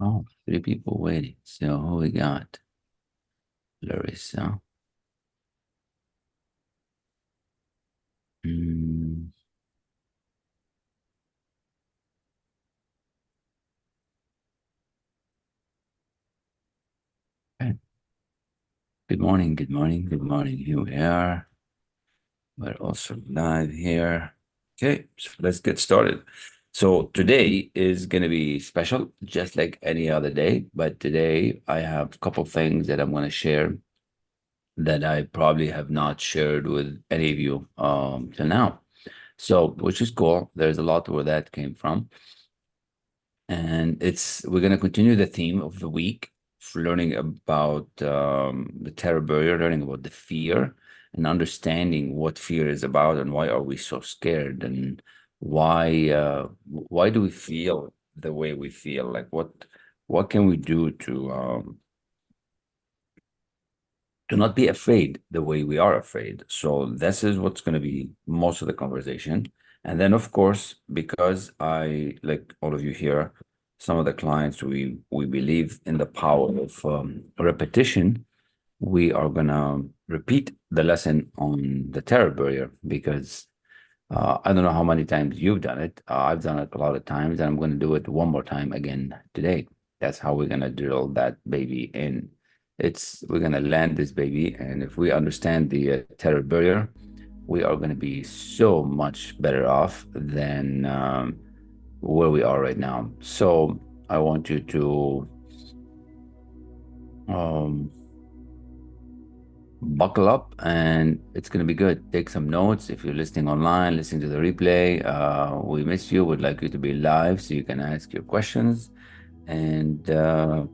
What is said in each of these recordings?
Oh, three people waiting. So who we got? Larissa. Mm, okay. Good morning, good morning, good morning. Here we are. We're also live here. Okay, so let's get started. So today is going to be special, just like any other day. But today I have a couple things that I'm going to share that I probably have not shared with any of you till now. So, which is cool. There's a lot where that came from. And we're going to continue the theme of the week, for learning about the terror barrier, learning about the fear, and understanding what fear is about and why are we so scared, and why do we feel the way we feel? Like what can we do to not be afraid the way we are afraid. So this is what's going to be most of the conversation. And then, of course, because I, like all of you here, some of the clients, we believe in the power of repetition. We are going to repeat the lesson on the terror barrier because I don't know how many times you've done it. I've done it a lot of times, and I'm going to do it one more time again today. That's how we're going to drill that baby in. We're going to land this baby, and if we understand the terror barrier, we are going to be so much better off than where we are right now. So I want you to um, buckle up, and it's going to be good. Take some notes. If you're listening online, listening to the replay, we miss you. Would like you to be live so you can ask your questions and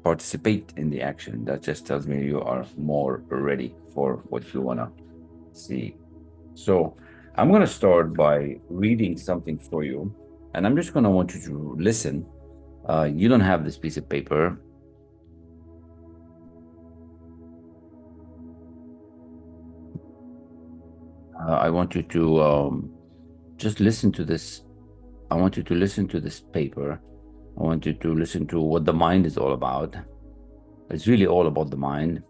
participate in the action. That just tells me you are more ready for what you want to see. So I'm going to start by reading something for you, and I'm just going to want you to listen. You don't have this piece of paper. I want you to just listen to this. I want you to listen to this paper. I want you to listen to what the mind is all about. It's really all about the mind.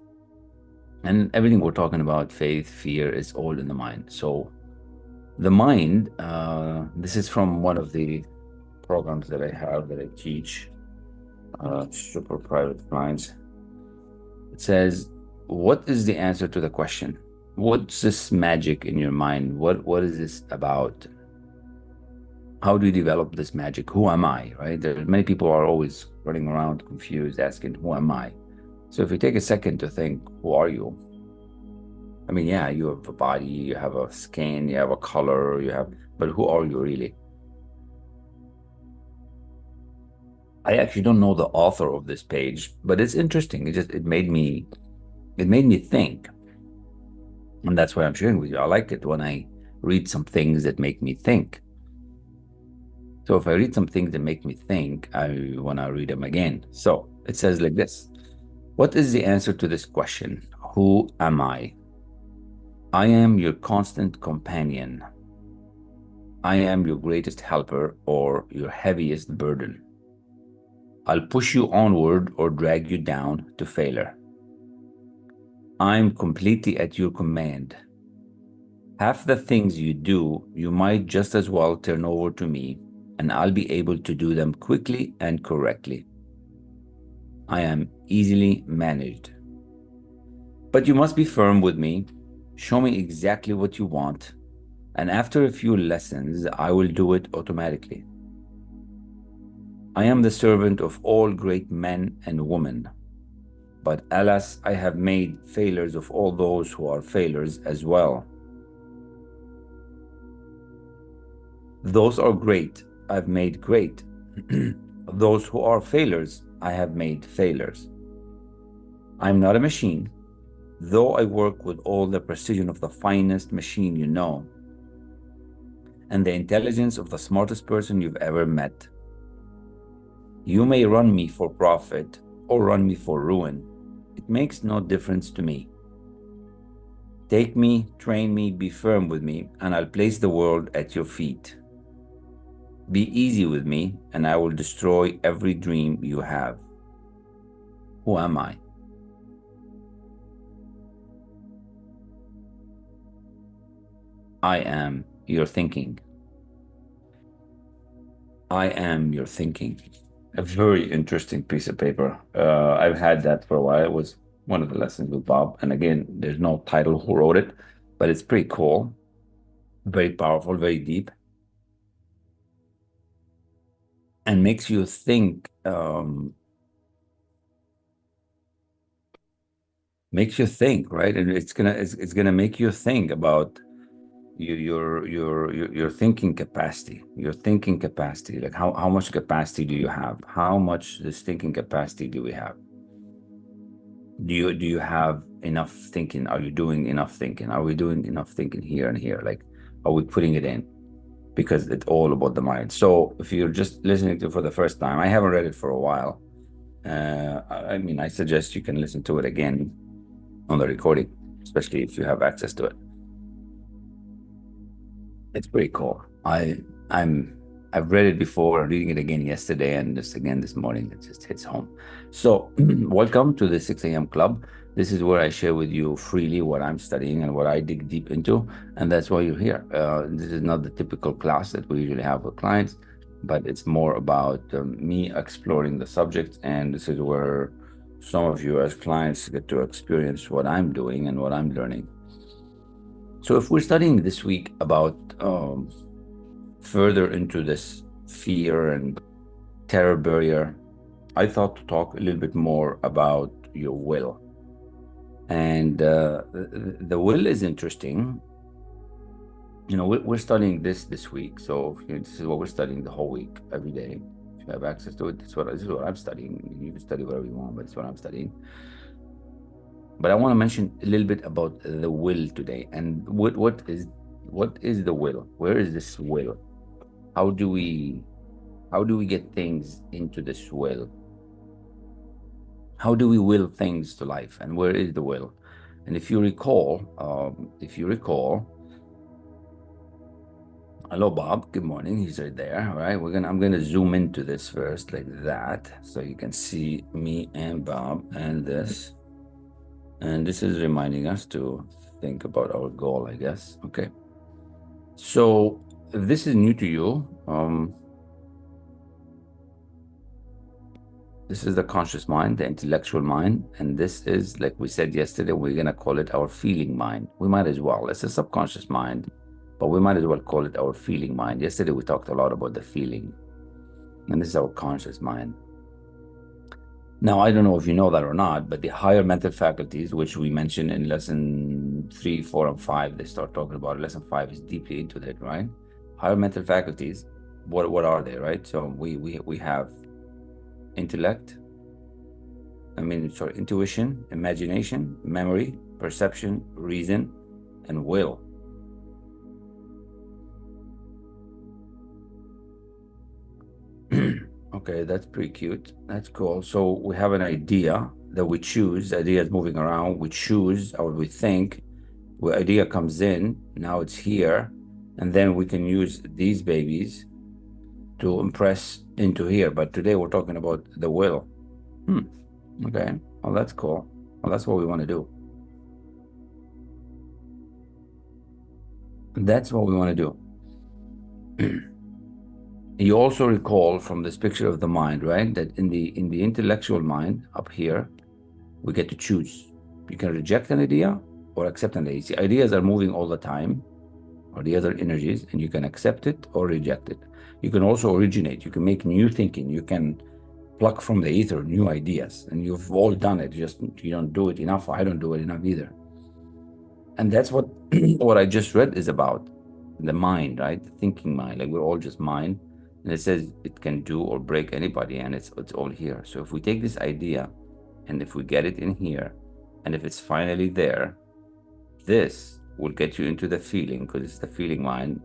And everything we're talking about, faith, fear, is all in the mind. So the mind, this is from one of the programs that I have that I teach, super private clients. It says, what is the answer to the question? What's this magic in your mind? What is this about? How do you develop this magic? Who am I? Right? There many people are always running around confused, asking, who am I? So if you take a second to think, who are you? I mean, yeah, you have a body, you have a skin, you have a color, but who are you really? I actually don't know the author of this page, but it's interesting. It made me think. And that's why I'm sharing with you. I like it when I read some things that make me think. So if I read some things that make me think, I want to read them again. So it says like this. What is the answer to this question? Who am I? I am your constant companion. I am your greatest helper or your heaviest burden. I'll push you onward or drag you down to failure. I'm completely at your command. Half the things you do, you might just as well turn over to me, and I'll be able to do them quickly and correctly. I am easily managed. But you must be firm with me, show me exactly what you want, and after a few lessons, I will do it automatically. I am the servant of all great men and women, but alas, I have made failures of all those who are failures as well. Those are great, I've made great. Those who are failures, I have made failures. I'm not a machine, though I work with all the precision of the finest machine you know, and the intelligence of the smartest person you've ever met. You may run me for profit or run me for ruin. It makes no difference to me. Take me, train me, be firm with me, and I'll place the world at your feet. Be easy with me, and I will destroy every dream you have. Who am I? I am your thinking. I am your thinking. A very interesting piece of paper. I've had that for a while. It was one of the lessons with Bob. And again, there's no title who wrote it, but it's pretty cool, very powerful, very deep, and makes you think. Makes you think, right? And it's gonna make you think about your thinking capacity, like how much capacity do you have? How much this thinking capacity do we have? Do you have enough thinking? Are you doing enough thinking? Are we doing enough thinking here and here? Like, are we putting it in? Because it's all about the mind. So if you're just listening to it for the first time, I haven't read it for a while. I mean, I suggest you can listen to it again on the recording, especially if you have access to it. It's pretty cool. I've read it before, reading it again yesterday, and just again this morning. It just hits home. So, welcome to the 6 a.m. club. This is where I share with you freely what I'm studying and what I dig deep into, and that's why you're here. This is not the typical class that we usually have with clients, but it's more about me exploring the subject, and this is where some of you as clients get to experience what I'm doing and what I'm learning. So if we're studying this week about further into this fear and terror barrier, I thought to talk a little bit more about your will. And the will is interesting. You know, we're studying this week. So this is what we're studying the whole week, every day. If you have access to it, this is what I'm studying. You can study whatever you want, but it's what I'm studying. But I want to mention a little bit about the will today. And what is the will? Where is this will? How do we get things into this will? How do we will things to life? And where is the will? And if you recall, hello Bob, good morning. He's right there. All right, I'm gonna zoom into this first, like that, so you can see me and Bob and this. And this is reminding us to think about our goal, I guess. Okay. So if this is new to you, this is the conscious mind, the intellectual mind. And this is, like we said yesterday, we're going to call it our feeling mind. We might as well. It's a subconscious mind, but we might as well call it our feeling mind. Yesterday, we talked a lot about the feeling. And this is our conscious mind. Now, I don't know if you know that or not, but the higher mental faculties, which we mentioned in lesson 3, 4, and 5, they start talking about. Lesson 5 is deeply into that, right? Higher mental faculties, what are they, right? So we have intuition, imagination, memory, perception, reason, and will. Okay, that's pretty cute. That's cool. So we have an idea that we choose. The idea is moving around. We choose or we think. The idea comes in. Now it's here. And then we can use these babies to impress into here. But today we're talking about the will. Okay. Well, that's cool. Well, that's what we want to do. That's what we want to do. You also recall from this picture of the mind, right? That in the intellectual mind up here, we get to choose. You can reject an idea or accept an idea. See, ideas are moving all the time, or the other energies, and you can accept it or reject it. You can also originate. You can make new thinking. You can pluck from the ether new ideas, and you've all done it. Just you don't do it enough. I don't do it enough either. And that's what what I just read is about. The mind, right? The thinking mind. Like we're all just mind. And it says it can do or break anybody, and it's all here. So if we take this idea and if we get it in here, and if it's finally there, this will get you into the feeling, because it's the feeling mind,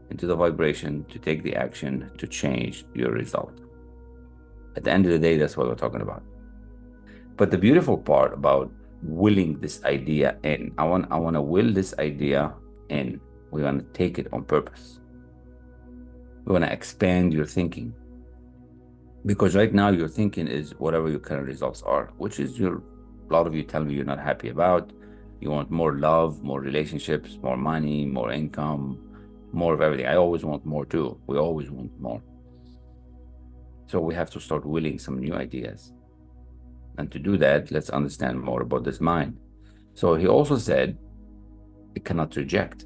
into the vibration to take the action to change your result. At the end of the day, that's what we're talking about. But the beautiful part about willing this idea in, I want to will this idea in. We want to take it on purpose. We want to expand your thinking. Because right now your thinking is whatever your current results are, which is a lot of you tell me you're not happy about. You want more love, more relationships, more money, more income, more of everything. I always want more too. We always want more. So we have to start willing some new ideas. And to do that, let's understand more about this mind. So he also said it cannot reject.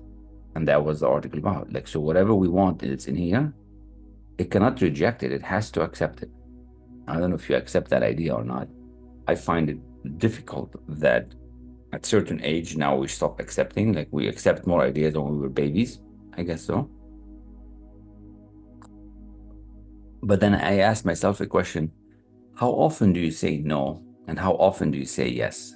And that was the article about. Like, so whatever we want it's in here, it cannot reject it. It has to accept it. I don't know if you accept that idea or not. I find it difficult that at certain age now we stop accepting, like we accept more ideas when we were babies. I guess so. But then I asked myself a question, how often do you say no? And how often do you say yes?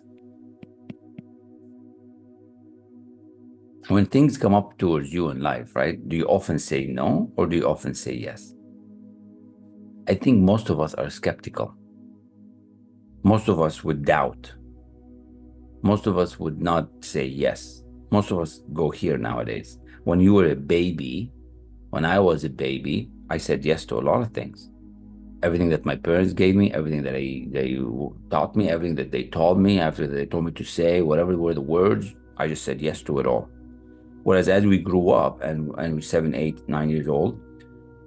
When things come up towards you in life, right? Do you often say no or do you often say yes? I think most of us are skeptical. Most of us would doubt. Most of us would not say yes. Most of us go here nowadays. When you were a baby, when I was a baby, I said yes to a lot of things. Everything that my parents gave me, everything that they taught me, everything that they told me, after they told me to say, whatever were the words, I just said yes to it all. Whereas as we grew up and we're 7, 8, 9 years old,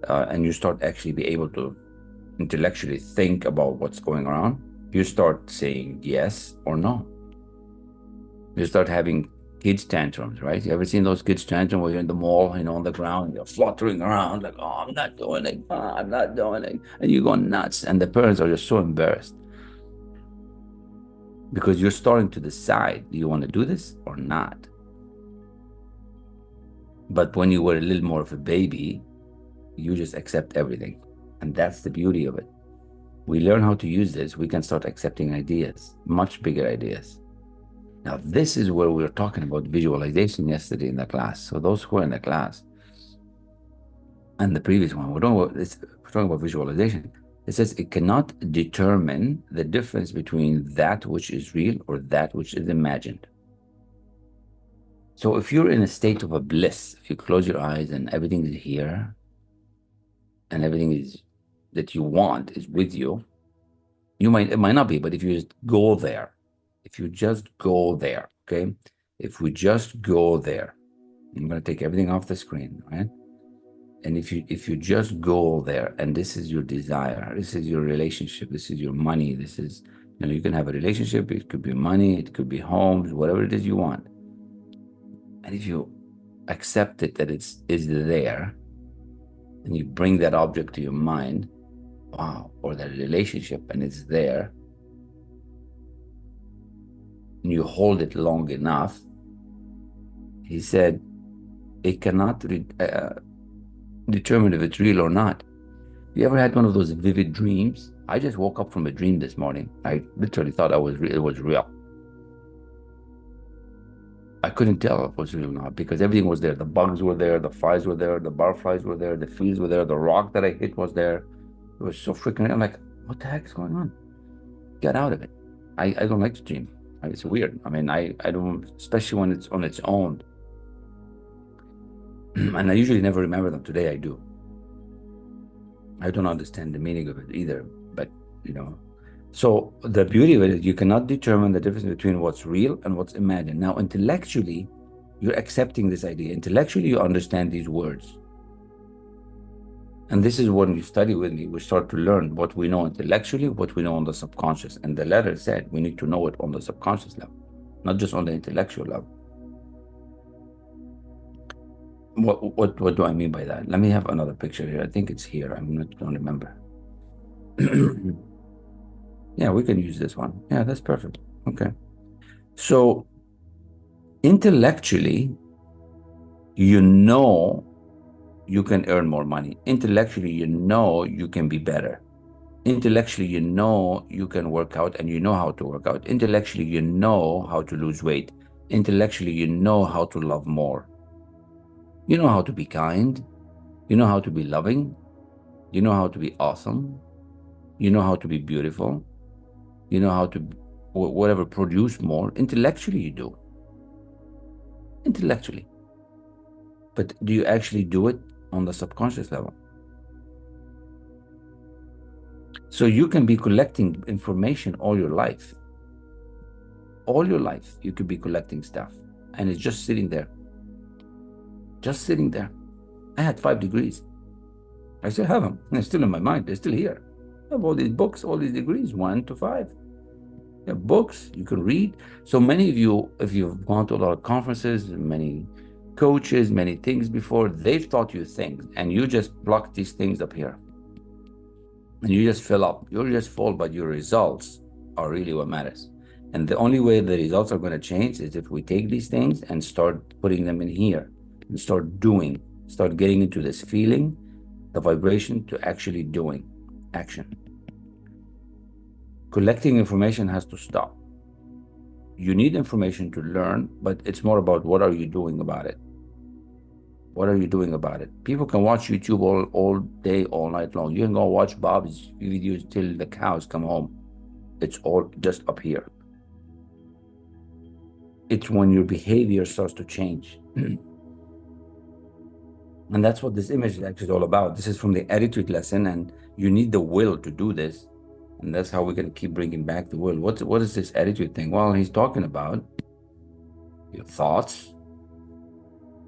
and you start actually be able to intellectually think about what's going on, you start saying yes or no. You start having kids tantrums, right? You ever seen those kids tantrums where you're in the mall, on the ground, you're fluttering around like, oh, I'm not doing it, oh, I'm not doing it. And you're going nuts. And the parents are just so embarrassed because you're starting to decide, do you want to do this or not? But when you were a little more of a baby, you just accept everything. And that's the beauty of it. We learn how to use this, we can start accepting ideas, much bigger ideas. Now, this is where we were talking about visualization yesterday in the class. So those who are in the class and the previous one, we're talking about visualization. It says it cannot determine the difference between that which is real or that which is imagined. So if you're in a state of a bliss, if you close your eyes and everything is here and everything is that you want is with you, it might not be, but if you just go there, if you just go there, okay? If we just go there, I'm going to take everything off the screen, right? And if you just go there, and this is your desire, this is your relationship, this is your money, this is, you can have a relationship, it could be money, it could be homes, whatever it is you want. And if you accept it that is there, and you bring that object to your mind, wow, or that relationship, and it's there, and you hold it long enough, he said, it cannot determine if it's real or not. You ever had one of those vivid dreams? I just woke up from a dream this morning. I literally thought it was real. I couldn't tell if it was real or not because everything was there. The bugs were there, the flies were there, the barflies were there, the fleas were there, the rock that I hit was there. It was so freaking. I'm like, what the heck is going on? Get out of it. I don't like to dream. It's weird. I mean, I don't, especially when it's on its own. And I usually never remember them. Today I do. I don't understand the meaning of it either, but so the beauty of it is you cannot determine the difference between what's real and what's imagined. Now, intellectually, you're accepting this idea. Intellectually, you understand these words. And this is when you study with me, we start to learn what we know intellectually, what we know on the subconscious. And the letter said we need to know it on the subconscious level, not just on the intellectual level. What do I mean by that? Let me have another picture here. I think it's here. I'm not going to remember. Yeah, we can use this one. Yeah, that's perfect. Okay. So intellectually, you can earn more money. Intellectually, you can be better. Intellectually, you can work out and you know how to work out. Intellectually, you know how to lose weight. Intellectually, you know how to love more. You know how to be kind. You know how to be loving. You know how to be awesome. You know how to be beautiful. You know how to, whatever, produce more. Intellectually, you do. Intellectually. But do you actually do it on the subconscious level? So you can be collecting information all your life. All your life, you could be collecting stuff, and it's just sitting there. Just sitting there. I had 5 degrees. I still have them. They're still in my mind. They're still here. I have all these books, all these degrees, 1 to 5. You have books you can read. So many of you, if you've gone to a lot of conferences, many coaches, many things before, they've taught you things, and you just block these things up here. And you just fill up. You're just full, but your results are really what matters. And the only way the results are going to change is if we take these things and start putting them in here and start doing, start getting into this feeling, the vibration to actually doing action. Collecting information has to stop. You need information to learn, but it's more about what are you doing about it? What are you doing about it? People can watch YouTube all day, all night long. You can go watch Bob's videos till the cows come home. It's all just up here. It's when your behavior starts to change. And that's what this image actually is all about. This is from the attitude lesson, and you need the will to do this. And that's how we're going to keep bringing back the will. What is this attitude thing? Well, he's talking about your thoughts,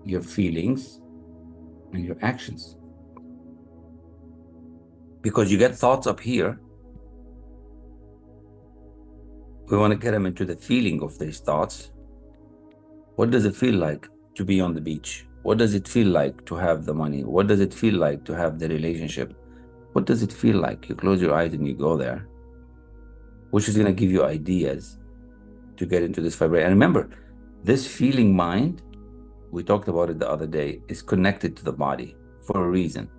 your feelings, and your actions. Because you get thoughts up here, we want to get them into the feeling of these thoughts. What does it feel like to be on the beach? What does it feel like to have the money? What does it feel like to have the relationship? What does it feel like? You close your eyes and you go there, which is going to give you ideas to get into this vibration. And remember, this feeling mind, we talked about it the other day, is connected to the body for a reason.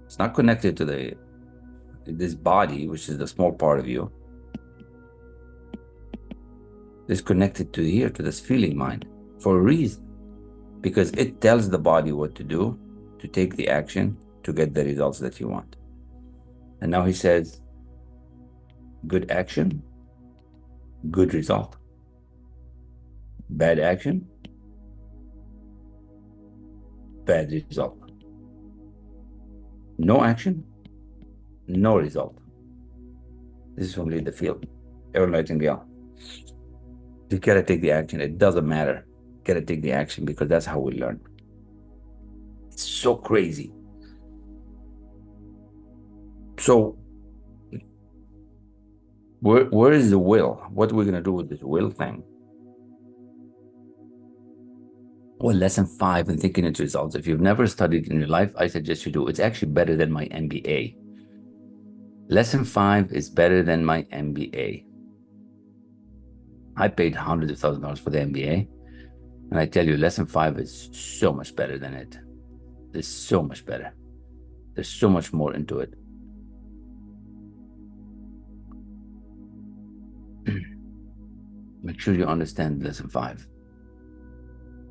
It's not connected to this body, which is the small part of you. It's connected to here, to this feeling mind for a reason, because it tells the body what to do, to take the action, to get the results that you want. And now he says, good action, good result. Bad action, bad result. No action, no result. This is from Lead the Field, Earl Nightingale. You gotta take the action. It doesn't matter. You gotta take the action, because that's how we learn. It's so crazy. So where is the will? What are we gonna do with this will thing? Well, lesson 5 in thinking into results. If you've never studied in your life, I suggest you do. It's actually better than my MBA. Lesson 5 is better than my MBA. I paid hundreds of thousands of dollars for the MBA, and I tell you, lesson 5 is so much better than it. It's so much better. There's so much more into it. Make sure you understand lesson 5.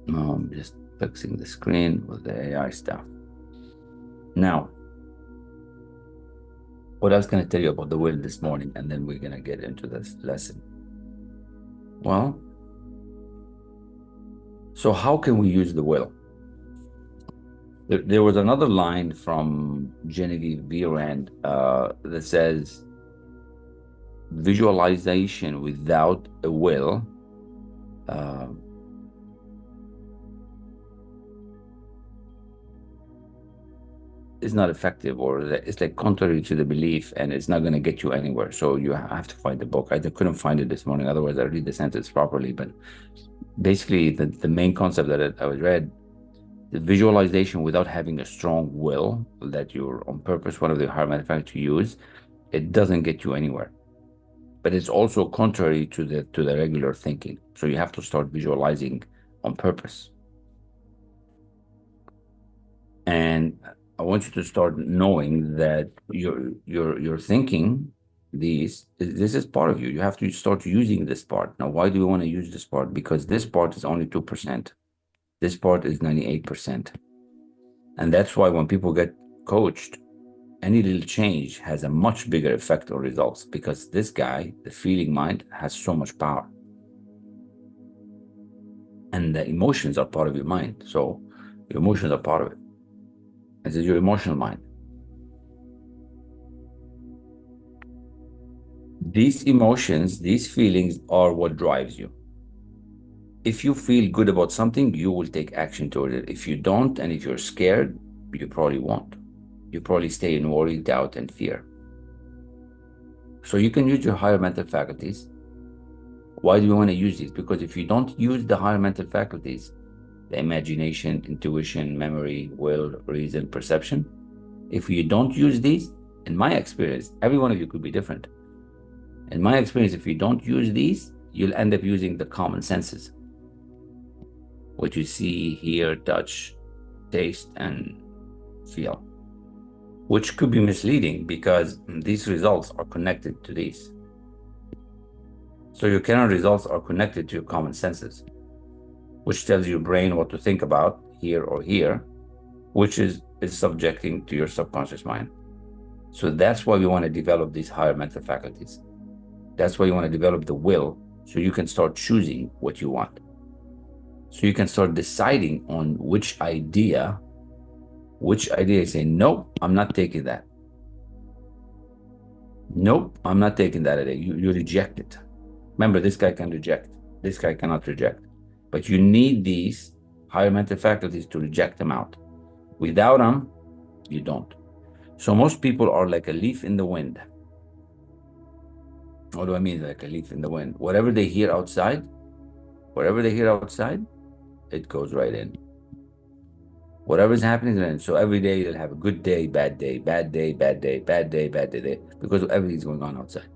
No, I'm just fixing the screen with the AI stuff. Now, what I was going to tell you about the will this morning, and then we're going to get into this lesson. Well, so how can we use the will? There was another line from Genevieve Behrend that says, visualization without a will is not effective, or it's like contrary to the belief, and it's not going to get you anywhere. So you have to find the book. I couldn't find it this morning, otherwise I'd read the sentence properly. But basically the main concept that I read, the visualization without having a strong will that you're on purpose, one of the higher manufacturers to use, it doesn't get you anywhere. But it's also contrary to the regular thinking. So you have to start visualizing on purpose. And I want you to start knowing that you're thinking this is part of you. You have to start using this part. Now, why do we want to use this part? Because this part is only 2%. This part is 98%. And that's why when people get coached, any little change has a much bigger effect on results, because this guy, the feeling mind, has so much power. And the emotions are part of your mind. So your emotions are part of it. This is your emotional mind. These emotions, these feelings are what drives you. If you feel good about something, you will take action toward it. If you don't, and if you're scared, you probably won't. You probably stay in worry, doubt, and fear. So you can use your higher mental faculties. Why do you want to use these? Because if you don't use the higher mental faculties, the imagination, intuition, memory, will, reason, perception, if you don't use these, in my experience, every one of you could be different. In my experience, if you don't use these, you'll end up using the common senses. What you see, hear, touch, taste, and feel, which could be misleading because these results are connected to these. So your current results are connected to your common senses, which tells your brain what to think about here or here, which is subjecting to your subconscious mind. So that's why we want to develop these higher mental faculties. That's why you want to develop the will, so you can start choosing what you want. So you can start deciding on which idea you say, nope, I'm not taking that. Nope, I'm not taking that idea. You reject it. Remember, this guy can reject. This guy cannot reject. But you need these higher mental faculties to reject them out. Without them, you don't. So most people are like a leaf in the wind. What do I mean, like a leaf in the wind? Whatever they hear outside, it goes right in. Whatever's happening then. So every day they'll have a good day, bad day, bad day, bad day, bad day, bad day, because everything's going on outside.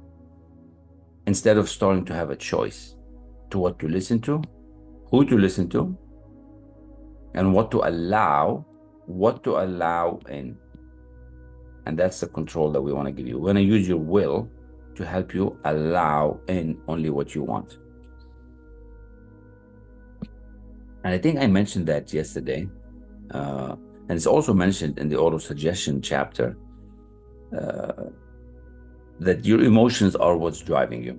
Instead of starting to have a choice to what to listen to, who to listen to, and what to allow in. And that's the control that we want to give you. We're going to use your will to help you allow in only what you want. And I think I mentioned that yesterday. And it's also mentioned in the auto-suggestion chapter that your emotions are what's driving you.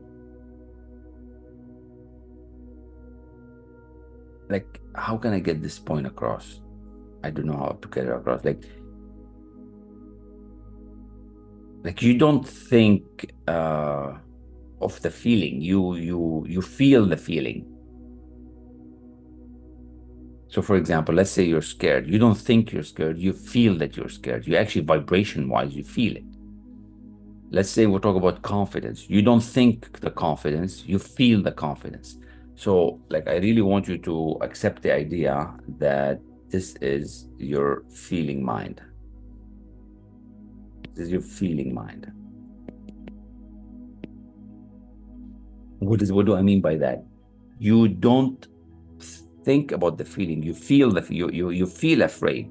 Like, how can I get this point across? I don't know how to get it across. Like you don't think of the feeling. You feel the feeling. So for example, let's say you're scared. You don't think you're scared. You feel that you're scared. You actually, vibration-wise, you feel it. Let's say we'll talk about confidence. You don't think the confidence, you feel the confidence. So like, I really want you to accept the idea that this is your feeling mind. This is your feeling mind. What do I mean by that? You don't think about the feeling. You feel you feel afraid.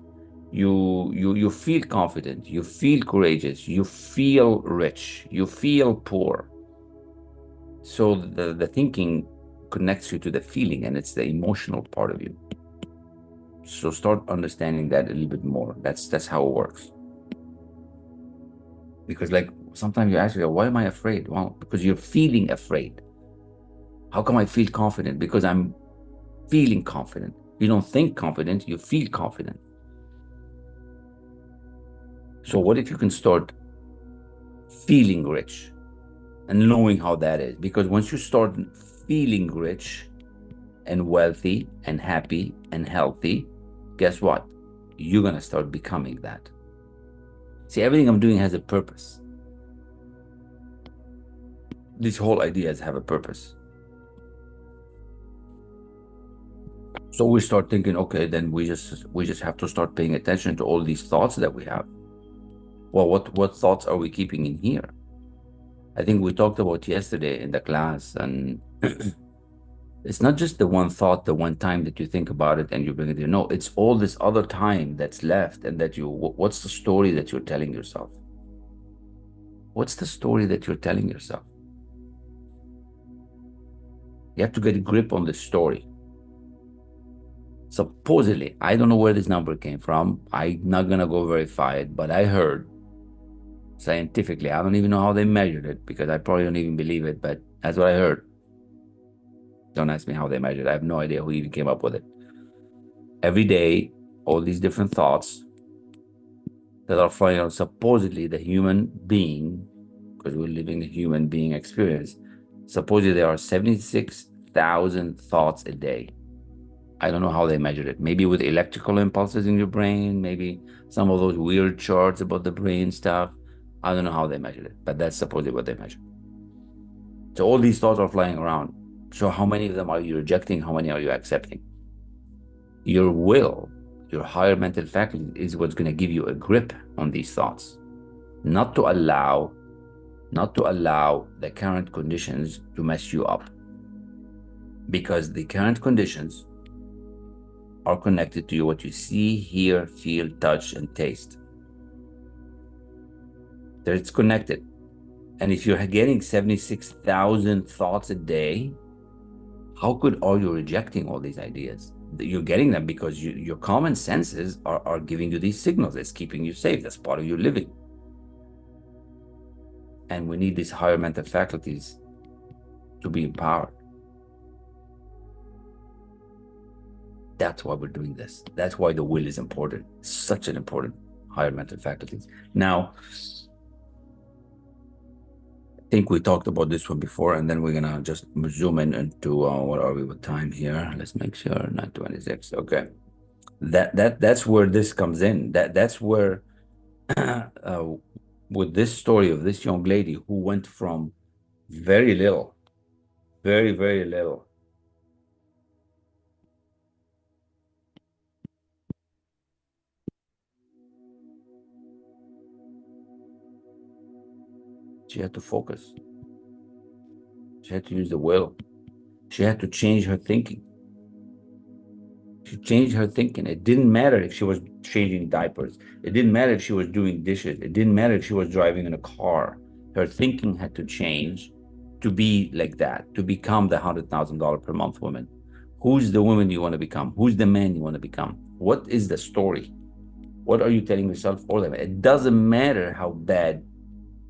You feel confident. You feel courageous. You feel rich. You feel poor. So the thinking connects you to the feeling, and it's the emotional part of you. So start understanding that a little bit more. That's how it works. Because like sometimes you ask yourself, why am I afraid? Well, because you're feeling afraid. How come I feel confident? Because I'm feeling confident. You don't think confident, you feel confident. So what if you can start feeling rich and knowing how that is? Because once you start feeling rich and wealthy and happy and healthy, guess what? You're going to start becoming that. See, everything I'm doing has a purpose. These whole ideas have a purpose. So we start thinking, okay, then we just have to start paying attention to all these thoughts that we have. Well, what thoughts are we keeping in here? I think we talked about yesterday in the class, and it's not just the one thought, the one time that you think about it and you bring it in. No, it's all this other time that's left, and that what's the story that you're telling yourself? What's the story that you're telling yourself? You have to get a grip on the story. Supposedly, I don't know where this number came from. I'm not going to go verify it, but I heard scientifically, I don't even know how they measured it, because I probably don't even believe it, but that's what I heard. Don't ask me how they measured it. I have no idea who even came up with it. Every day, all these different thoughts that are flying out, supposedly the human being, because we're living a human being experience. Supposedly there are 76,000 thoughts a day. I don't know how they measure it. Maybe with electrical impulses in your brain, maybe some of those weird charts about the brain stuff. I don't know how they measure it, but that's supposedly what they measure. So all these thoughts are flying around. So how many of them are you rejecting? How many are you accepting? Your will, your higher mental faculty is what's going to give you a grip on these thoughts, not to allow the current conditions to mess you up, because the current conditions are connected to what you see, hear, feel, touch, and taste. It's connected. And if you're getting 76,000 thoughts a day, how are you rejecting all these ideas? You're getting them because your common senses are giving you these signals. It's keeping you safe. That's part of your living. And we need these higher mental faculties to be empowered. That's why we're doing this. That's why the will is important. Such an important higher mental faculties. Now, I think we talked about this one before, and then we're gonna just zoom in into what are we with time here? Let's make sure 9:26. Okay, that's where this comes in. That's where with this story of this young lady who went from very little, very, very little. She had to focus. She had to use the will. She had to change her thinking. She changed her thinking. It didn't matter if she was changing diapers. It didn't matter if she was doing dishes. It didn't matter if she was driving in a car. Her thinking had to change to be like that, to become the $100,000 per month woman. Who's the woman you want to become? Who's the man you want to become? What is the story? What are you telling yourself all the time? It doesn't matter how bad.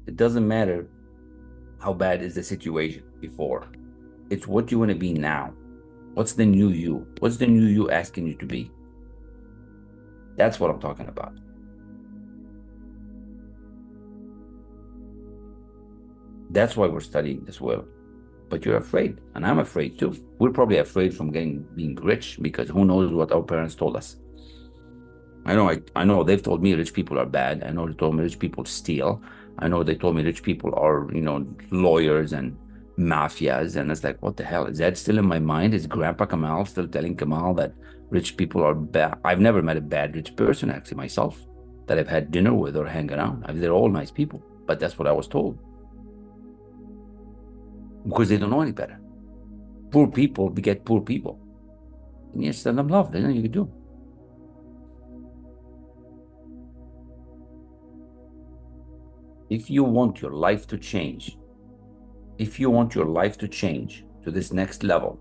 It doesn't matter how bad is the situation before. It's what you want to be now. What's the new you? What's the new you asking you to be? That's what I'm talking about. That's why we're studying this well. But you're afraid, and I'm afraid too. We're probably afraid from being rich, because who knows what our parents told us. I know they've told me rich people are bad. I know they told me rich people steal. I know they told me rich people are, lawyers and mafias. And it's like, what the hell? Is that still in my mind? Is Grandpa Kamal still telling Kamal that rich people are bad? I've never met a bad rich person, actually, myself, that I've had dinner with or hang around. They're all nice people, but that's what I was told. Because they don't know any better. Poor people beget poor people. And you send them love, then you do. If you want your life to change, to this next level,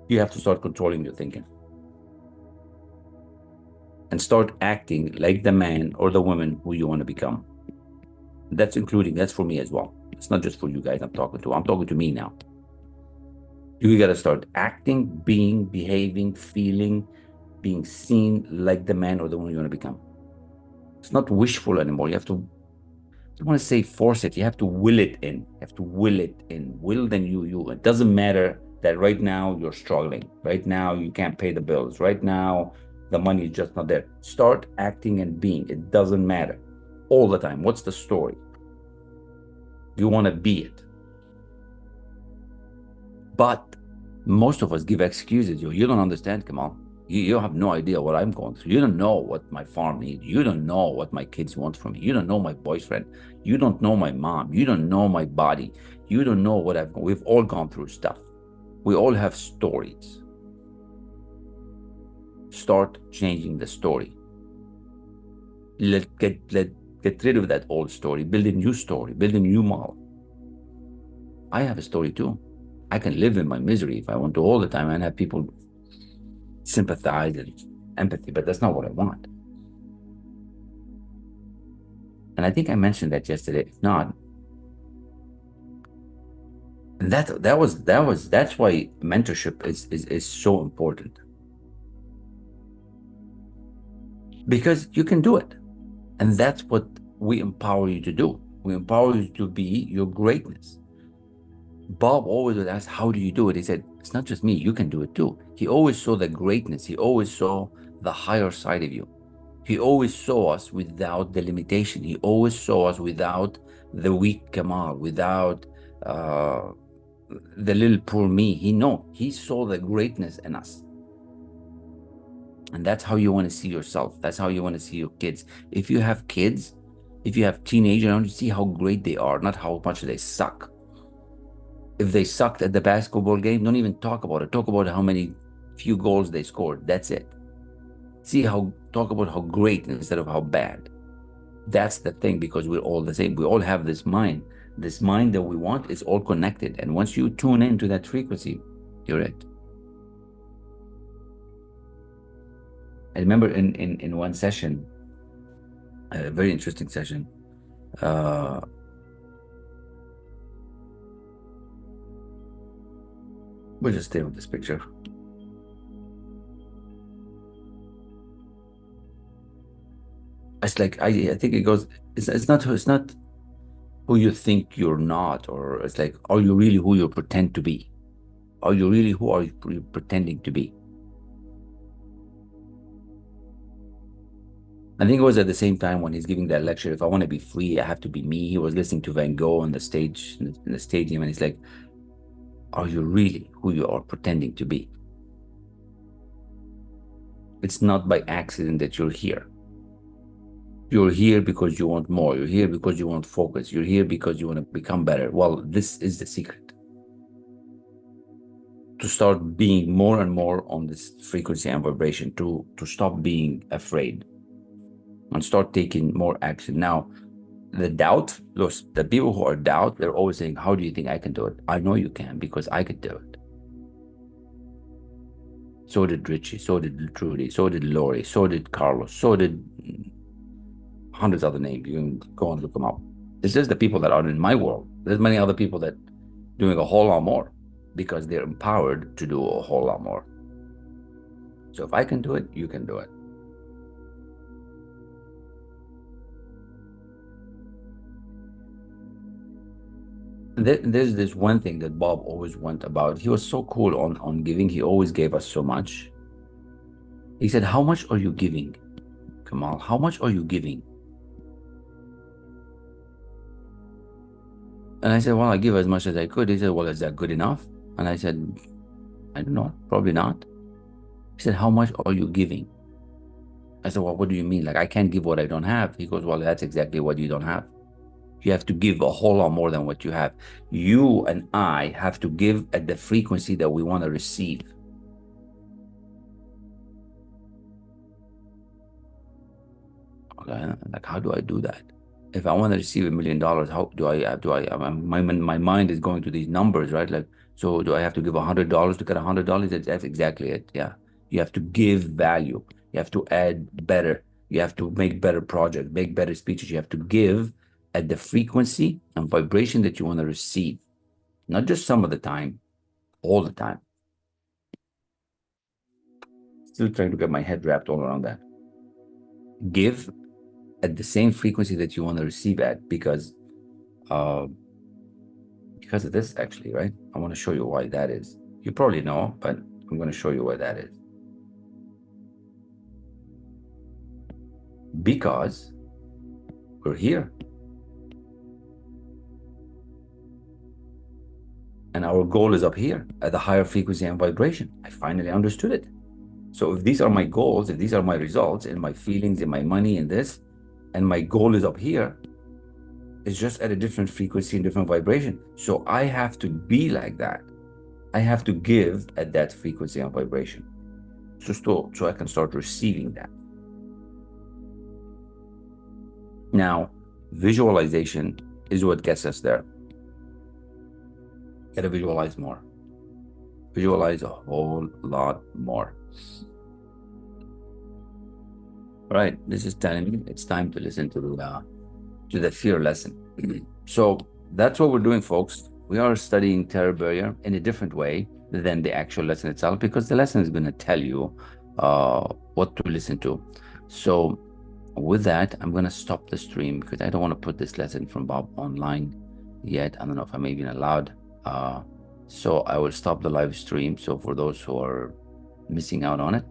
you have to start controlling your thinking and start acting like the man or the woman who you want to become. That's for me as well. It's not just for you guys I'm talking to me now. You got to start acting, being, behaving, feeling, being seen like the man or the woman you want to become. It's not wishful anymore. You have to, I don't want to say force it. You have to will it in. You have to will it in. Will, then you. It doesn't matter that right now you're struggling. Right now you can't pay the bills. Right now the money is just not there. Start acting and being. It doesn't matter. All the time. What's the story? You want to be it. But most of us give excuses. You don't understand, Kamal. You have no idea what I'm going through. You don't know what my farm needs. You don't know what my kids want from me. You don't know my boyfriend. You don't know my mom. You don't know my body. You don't know what we've all gone through stuff. We all have stories. Start changing the story. Get rid of that old story. Build a new story. Build a new model. I have a story too. I can live in my misery if I want to all the time and have people sympathize and empathy, but that's not what I want. And I think I mentioned that yesterday. If not, and that's why mentorship is so important. because you can do it. And that's what we empower you to do. We empower you to be your greatness. Bob always would ask, how do you do it? He said, it's not just me, you can do it too. He always saw the greatness. He always saw the higher side of you. He always saw us without the limitation. He always saw us without the weak Kamal, without uh, the little poor me. He saw the greatness in us. And that's how you want to see yourself. That's how you want to see your kids. If you have kids, if you have teenagers, you want to see how great they are, not how much they suck. If they sucked at the basketball game, don't even talk about it. Talk about how many few goals they scored. That's it. Talk about how great instead of how bad. That's the thing, because we're all the same. We all have this mind. This mind that we want is all connected. And once you tune into that frequency, you're it. I remember in one session, a very interesting session, we'll just stay with this picture. It's like, I think it goes, it's not who you think you're not, or it's like, are you really who you pretend to be? Are you really who are you pretending to be? I think it was at the same time when he's giving that lecture, if I want to be free, I have to be me. He was listening to Van Gogh on the stage, in the stadium, and he's like, are you really who you are pretending to be? It's not by accident that you're here. You're here because you want more. You're here because you want focus. You're here because you want to become better. Well, this is the secret. To start being more and more on this frequency and vibration, to stop being afraid and start taking more action. Now, the doubt, the people who are doubt, they're always saying, how do you think I can do it? I know you can, because I could do it. So did Richie, so did Trudy, so did Lori, so did Carlos, so did hundreds of other names. You can go and look them up. This is the people that are in my world. There's many other people that doing a whole lot more, because they're empowered to do a whole lot more. So if I can do it, you can do it. There's this one thing that Bob always went about. He was so cool on giving. He always gave us so much. He said, how much are you giving, Kamal? How much are you giving? And I said, well, I give as much as I could. He said, well, is that good enough? And I said, I don't know, probably not. He said, how much are you giving? I said, well, what do you mean? Like, I can't give what I don't have. He goes, well, that's exactly what you don't have. You have to give a whole lot more than what you have. You and I have to give at the frequency that we want to receive. Okay, like, how do I do that? If I want to receive $1 million, how do I, my mind is going to these numbers, right? Like, so do I have to give $100 to get $100? That's exactly it. Yeah. You have to give value. You have to add better. You have to make better projects, make better speeches. You have to give at the frequency and vibration that you want to receive, not just some of the time, all the time. Still trying to get my head wrapped all around that. Give at the same frequency that you want to receive at, because of this, actually, right? I want to show you why that is. You probably know, but I'm going to show you why that is. Because we're here. And our goal is up here at the higher frequency and vibration. I finally understood it. So if these are my goals, if these are my results, and my feelings, and my money, and this, and my goal is up here, it's just at a different frequency and different vibration. So I have to be like that. I have to give at that frequency and vibration. So I can start receiving that. Now, visualization is what gets us there. Gotta visualize more. Visualize a whole lot more. All right, this is telling me it's time to listen to the fear lesson. So that's what we're doing, folks. We are studying terror barrier in a different way than the actual lesson itself, because the lesson is going to tell you what to listen to. So with that, I'm gonna stop the stream because I don't want to put this lesson from Bob online yet. I don't know if I'm even allowed. So I will stop the live stream. So for those who are missing out on it,